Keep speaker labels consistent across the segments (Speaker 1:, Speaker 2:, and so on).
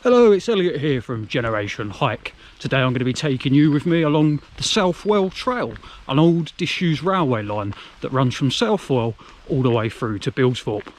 Speaker 1: Hello, it's Elliot here from Generation Hike. Today I'm going to be taking you with me along the Southwell Trail, an old disused railway line that runs from Southwell all the way through to Bilsthorpe.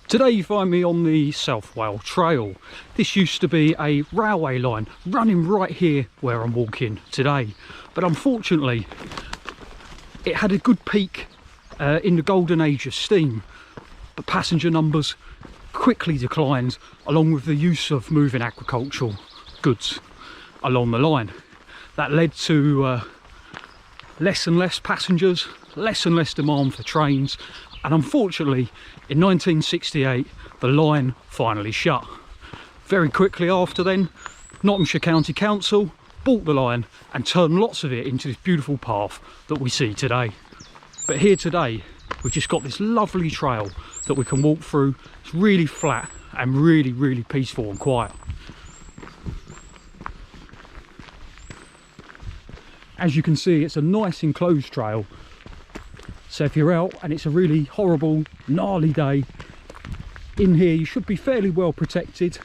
Speaker 1: Today you find me on the Southwell Trail. This used to be a railway line running right here where I'm walking today, but unfortunately it had a good peak in the golden age of steam, but passenger numbers quickly declined along with the use of moving agricultural goods along the line. That led to less and less passengers, less and less demand for trains, and unfortunately in 1968 the line finally shut. Very quickly after then, Nottinghamshire County Council bought the line and turned lots of it into this beautiful path that we see today. But here today we've just got this lovely trail that we can walk through. It's really flat and really peaceful and quiet. As you can see, it's a nice enclosed trail, so if you're out and it's a really horrible gnarly day in here, you should be fairly well protected.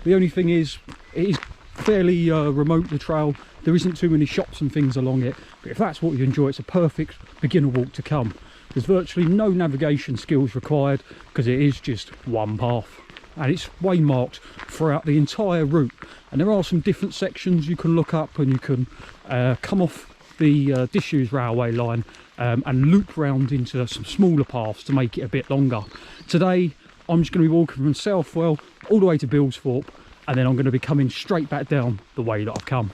Speaker 1: The only thing is, it is fairly remote, the trail. There isn't too many shops and things along it, but if that's what you enjoy, it's a perfect beginner walk to come. There's virtually no navigation skills required because it is just one path, and it's waymarked throughout the entire route. And there are some different sections you can look up, and you can come off the disused railway line and loop round into some smaller paths to make it a bit longer. Today I'm just going to be walking from Southwell all the way to Bilsthorpe, and then I'm going to be coming straight back down the way that I've come.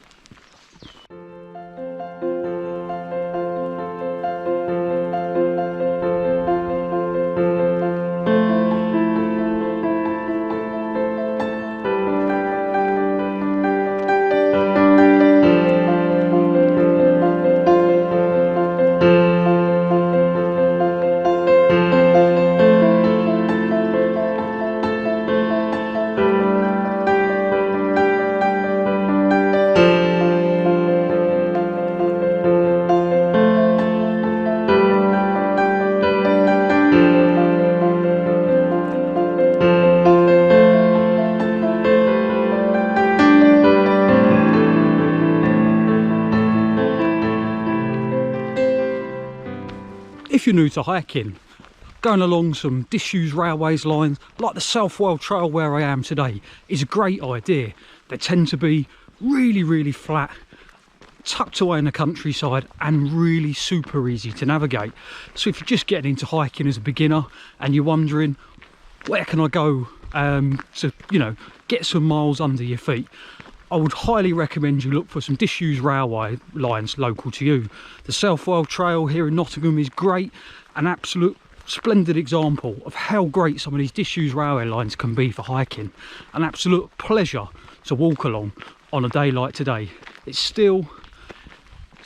Speaker 1: If you're new to hiking, going along some disused railways lines like the Southwell Trail where I am today is a great idea. They tend to be really flat, tucked away in the countryside, and really super easy to navigate. So if you're just getting into hiking as a beginner and you're wondering where can I go to, you know, get some miles under your feet, I would highly recommend you look for some disused railway lines local to you. The Southwell Trail here in Nottingham is great, an absolute splendid example of how great some of these disused railway lines can be for hiking. An absolute pleasure to walk along on a day like today. It's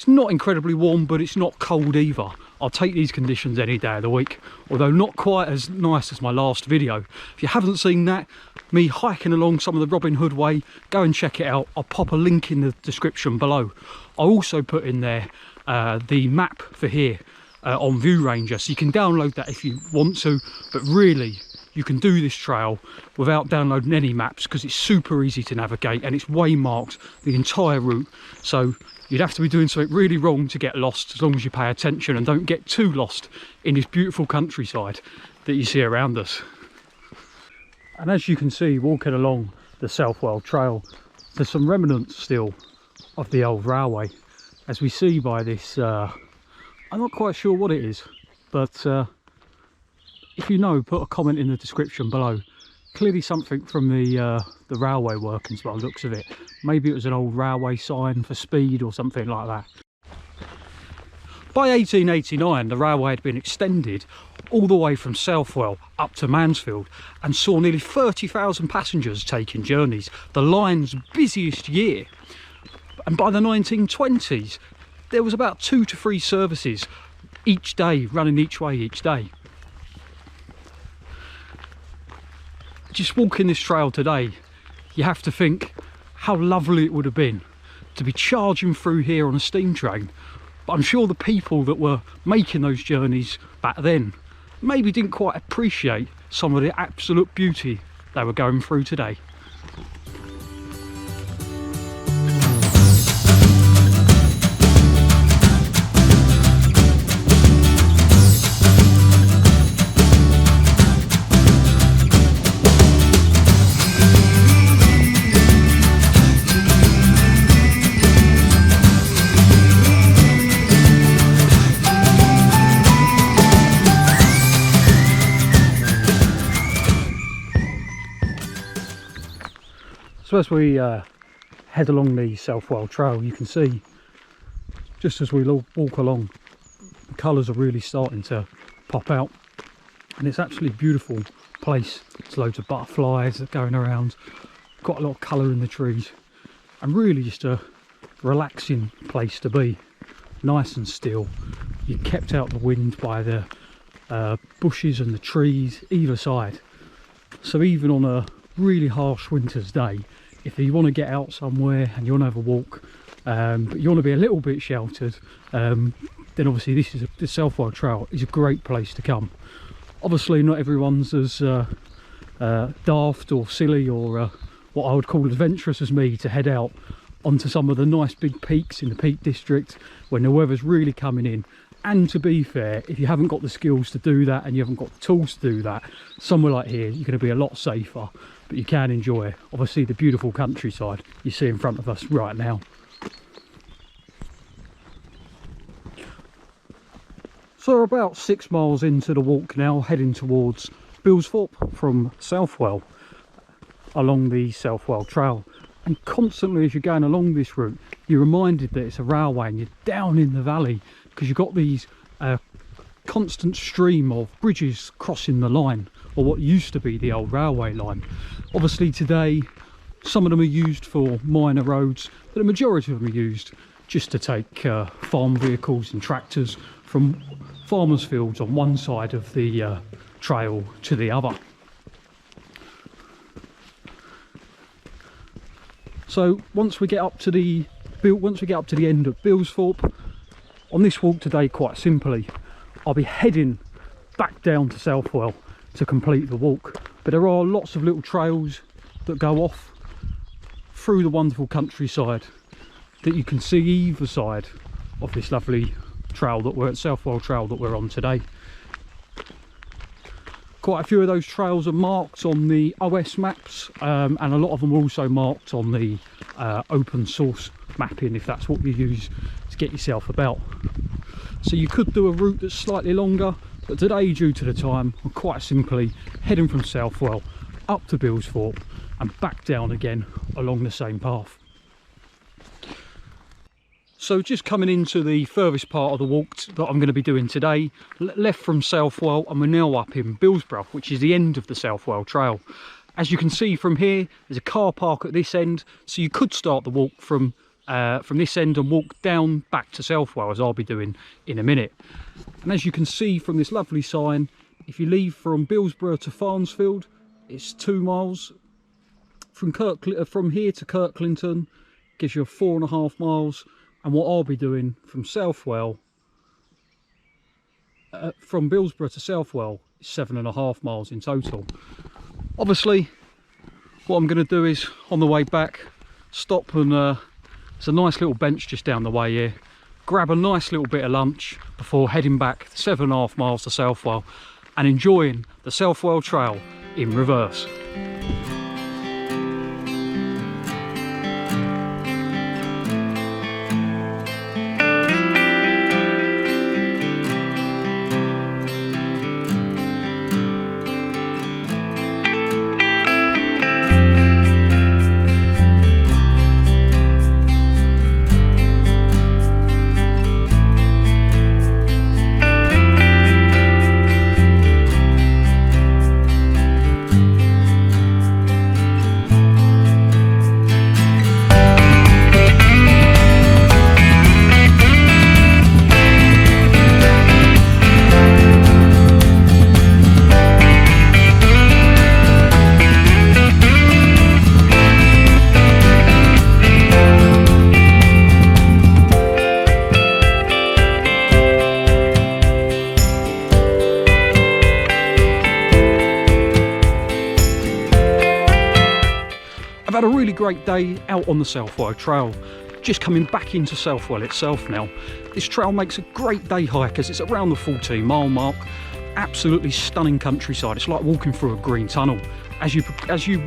Speaker 1: not incredibly warm, but it's not cold either. I'll take these conditions any day of the week, although not quite as nice as my last video. If you haven't seen that, me hiking along some of the Robin Hood Way, go and check it out. I'll pop a link in the description below. I'll also put in there the map for here on View Ranger, so you can download that if you want to, but really you can do this trail without downloading any maps because it's super easy to navigate and it's waymarked the entire route. So you'd have to be doing something really wrong to get lost, as long as you pay attention and don't get too lost in this beautiful countryside that you see around us. And as you can see, walking along the Southwell Trail, there's some remnants still of the old railway, as we see by this I'm not quite sure what it is, but if you know, put a comment in the description below. Clearly something from the railway workings by the looks of it. Maybe it was an old railway sign for speed or something like that. By 1889 the railway had been extended all the way from Southwell up to Mansfield and saw nearly 30,000 passengers taking journeys, the line's busiest year. And by the 1920s there was about 2 to 3 services each day, running each way each day. Just walking this trail today, you have to think how lovely it would have been to be charging through here on a steam train But I'm sure the people that were making those journeys back then maybe didn't quite appreciate some of the absolute beauty they were going through today. So as we head along the Southwell Trail, you can see just as we walk along, the colours are really starting to pop out, and it's absolutely a beautiful place. There's loads of butterflies going around, quite a lot of colour in the trees, and really just a relaxing place to be. Nice and still. You're kept out of the wind by the bushes and the trees either side. So even on a really harsh winter's day, if you want to get out somewhere and you want to have a walk, but you want to be a little bit sheltered, then obviously the Southwell Trail is a great place to come. Obviously not everyone's as daft or silly or what I would call adventurous as me to head out onto some of the nice big peaks in the Peak District when the weather's really coming in. And to be fair, if you haven't got the skills to do that and you haven't got the tools to do that, somewhere like here you're going to be a lot safer, but you can enjoy obviously the beautiful countryside you see in front of us right now. So we're about 6 miles into the walk now, heading towards Bilsthorpe from Southwell along the Southwell Trail. And constantly as you're going along this route, you're reminded that it's a railway and you're down in the valley, because you've got these constant stream of bridges crossing the line, or what used to be the old railway line. Obviously today some of them are used for minor roads, but the majority of them are used just to take farm vehicles and tractors from farmers' fields on one side of the trail to the other. So once we get up to the end of Bilsthorpe, on this walk today, quite simply, I'll be heading back down to Southwell to complete the walk. But there are lots of little trails that go off through the wonderful countryside that you can see either side of this lovely trail that we're at, Southwell Trail that we're on today. Quite a few of those trails are marked on the OS maps, and a lot of them are also marked on the open source mapping, if that's what you use to get yourself about. So you could do a route that's slightly longer, but today, due to the time, I'm quite simply heading from Southwell up to Bilsthorpe and back down again along the same path. So just coming into the furthest part of the walk that I'm going to be doing today, left from Southwell, and we're now up in Bilsthorpe, which is the end of the Southwell Trail. As you can see from here, there's a car park at this end, so you could start the walk from this end and walk down back to Southwell, as I'll be doing in a minute. And as you can see from this lovely sign, if you leave from Bilsthorpe to Farnsfield, it's 2 miles. From here to Kirklinton gives you 4.5 miles. And what I'll be doing from Southwell, from Bilsthorpe to Southwell, is 7.5 miles in total. Obviously, what I'm going to do is, on the way back, stop and there's a nice little bench just down the way here, grab a nice little bit of lunch before heading back 7.5 miles to Southwell and enjoying the Southwell Trail in reverse. had a really great day out on the Southwell Trail. Just coming back into Southwell itself now. This trail makes a great day hike as it's around the 14-mile mark. Absolutely stunning countryside. It's like walking through a green tunnel. As you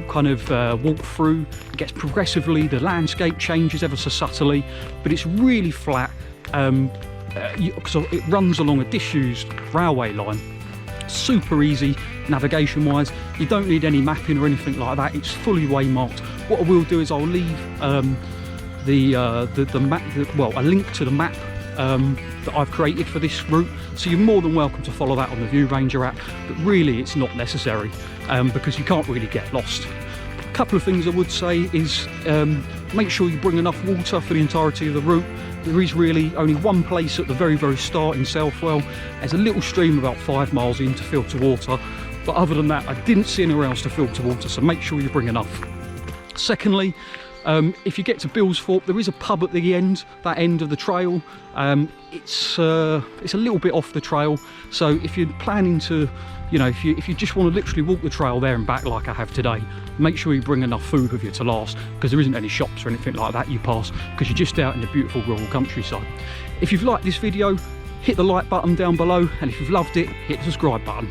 Speaker 1: kind of walk through, it gets progressively, the landscape changes ever so subtly, but it's really flat because it runs along a disused railway line. Super easy navigation wise. You don't need any mapping or anything like that. It's fully waymarked. What I will do is I'll leave the map, well, a link to the map that I've created for this route, so you're more than welcome to follow that on the View Ranger app, but really it's not necessary because you can't really get lost. A couple of things I would say is make sure you bring enough water for the entirety of the route. There is really only one place at the very start in Southwell. There's a little stream about 5 miles in to filter water, but other than that I didn't see anywhere else to filter water, so make sure you bring enough. Secondly, if you get to Bilsthorpe, there is a pub at the end, that end of the trail. It's a little bit off the trail, so if you're planning to, you know, if you just want to literally walk the trail there and back like I have today, make sure you bring enough food with you to last, because there isn't any shops or anything like that you pass, because you're just out in the beautiful rural countryside. If you've liked this video, hit the like button down below, and if you've loved it, hit the subscribe button.